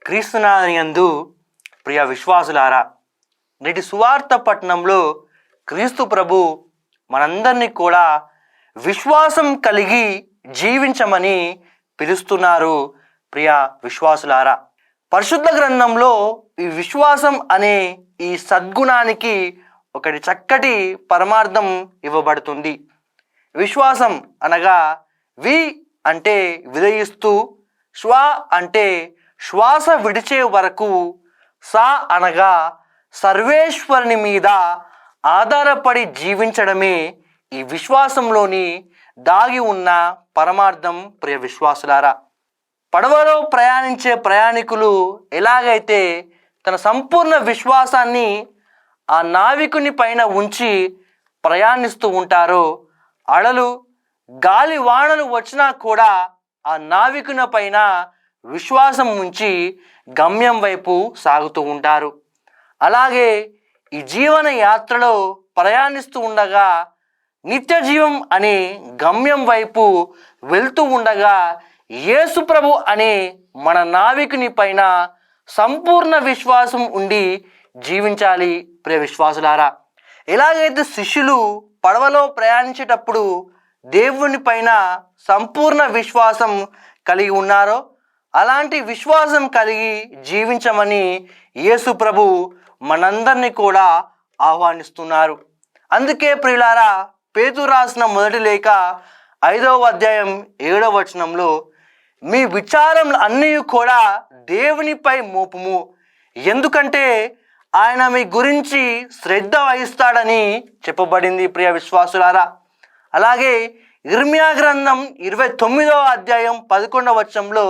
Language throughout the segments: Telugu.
క్రీస్తునాథునియందు ప్రియ విశ్వాసులారా, నేటి సువార్త పట్టణంలో క్రీస్తు ప్రభు మనందరినీ కూడా విశ్వాసం కలిగి జీవించమని పిలుస్తున్నారు. ప్రియ విశ్వాసులారా, పరిశుద్ధ గ్రంథంలో ఈ విశ్వాసం అనే ఈ సద్గుణానికి ఒకటి చక్కటి పరమార్థం ఇవ్వబడుతుంది. విశ్వాసం అనగా వి అంటే విధయిస్తూ, శ్వ అంటే శ్వాస విడిచే వరకు, సా అనగా సర్వేశ్వరుని మీద ఆధారపడి జీవించడమే ఈ విశ్వాసంలోని దాగి ఉన్న పరమార్థం. ప్రియ విశ్వాసులారా, పడవలో ప్రయాణించే ప్రయాణికులు ఎలాగైతే తన సంపూర్ణ విశ్వాసాన్ని ఆ నావికుని పైన ఉంచి ప్రయాణిస్తూ ఉంటారో, అలలు గాలి వానలు వచ్చినా కూడా ఆ నావికుని పైన విశ్వాసం ఉంచి గమ్యం వైపు సాగుతూ ఉంటారు. అలాగే ఈ జీవన యాత్రలో ప్రయాణిస్తూ ఉండగా నిత్య జీవం అనే గమ్యం వైపు వెళ్తూ ఉండగా యేసు ప్రభు అనే మన నావికుని పైన సంపూర్ణ విశ్వాసం ఉండి జీవించాలి. ప్రియ విశ్వాసులారా, ఎలాగైతే శిష్యులు పడవలో ప్రయాణించేటప్పుడు దేవుని పైన సంపూర్ణ విశ్వాసం కలిగి ఉన్నారో, అలాంటి విశ్వాసం కలిగి జీవించమని యేసు ప్రభు మనందరినీ కూడా ఆహ్వానిస్తున్నారు. అందుకే ప్రియులారా, పేతురు రాసిన మొదటి లేఖ 5వ అధ్యాయం 7వ వచనంలో మీ విచారములు అన్నీ కూడా దేవునిపై మోపుము, ఎందుకంటే ఆయన మీ గురించి శ్రద్ధ వహిస్తాడని చెప్పబడింది. ప్రియ విశ్వాసులారా, అలాగే ఇర్మియా గ్రంథం 29వ అధ్యాయం 11వ వచనంలో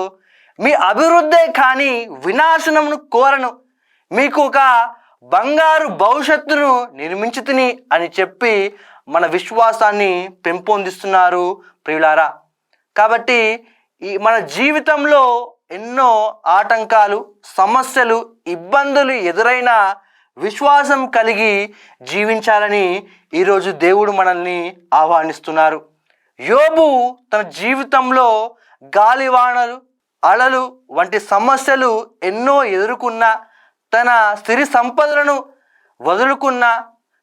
మీ అభివృద్ధే కానీ వినాశనమును కోరను, మీకు ఒక బంగారు భవిష్యత్తును నిర్మించుతుని అని చెప్పి మన విశ్వాసాన్ని పెంపొందిస్తున్నారు. ప్రియులారా, కాబట్టి మన జీవితంలో ఎన్నో ఆటంకాలు, సమస్యలు, ఇబ్బందులు ఎదురైన విశ్వాసం కలిగి జీవించాలని ఈరోజు దేవుడు మనల్ని ఆహ్వానిస్తున్నారు. యోబు తన జీవితంలో గాలివానలు, అలలు వంటి సమస్యలు ఎన్నో ఎదుర్కొన్నా, తన సిరి సంపదలను వదులుకున్నా,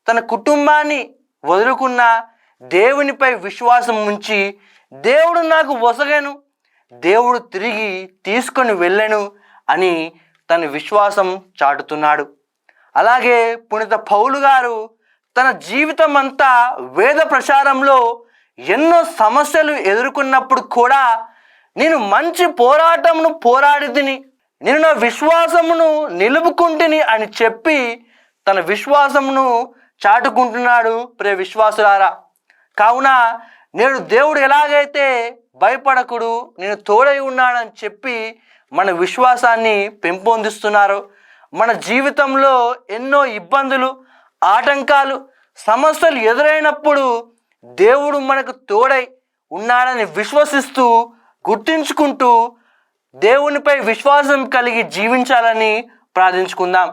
తన కుటుంబాన్ని వదులుకున్నా, దేవునిపై విశ్వాసం ఉంచి దేవుడు నాకు వసగను, దేవుడు తిరిగి తీసుకొని వెళ్ళను అని తన విశ్వాసం చాటుతున్నాడు. అలాగే పునీత పౌలు గారు తన జీవితం అంతా వేద ప్రచారంలో ఎన్నో సమస్యలు ఎదుర్కొన్నప్పుడు కూడా నేను మంచి పోరాటమును పోరాడితిని, నేను నా విశ్వాసమును నిలుపుకుంటుని అని చెప్పి తన విశ్వాసమును చాటుకుంటున్నాడు. ప్రియ విశ్వాసులారా, కావున నేడు దేవుడు ఎలాగైతే భయపడకుడు, నేను తోడై ఉన్నానని చెప్పి మన విశ్వాసాన్ని పెంపొందిస్తున్నారు. మన జీవితంలో ఎన్నో ఇబ్బందులు, ఆటంకాలు, సమస్యలు ఎదురైనప్పుడు దేవుడు మనకు తోడై ఉన్నాడని విశ్వసిస్తూ, గుర్తించుకుంటూ దేవునిపై విశ్వాసం కలిగి జీవించాలని ప్రార్థించుకుందాం.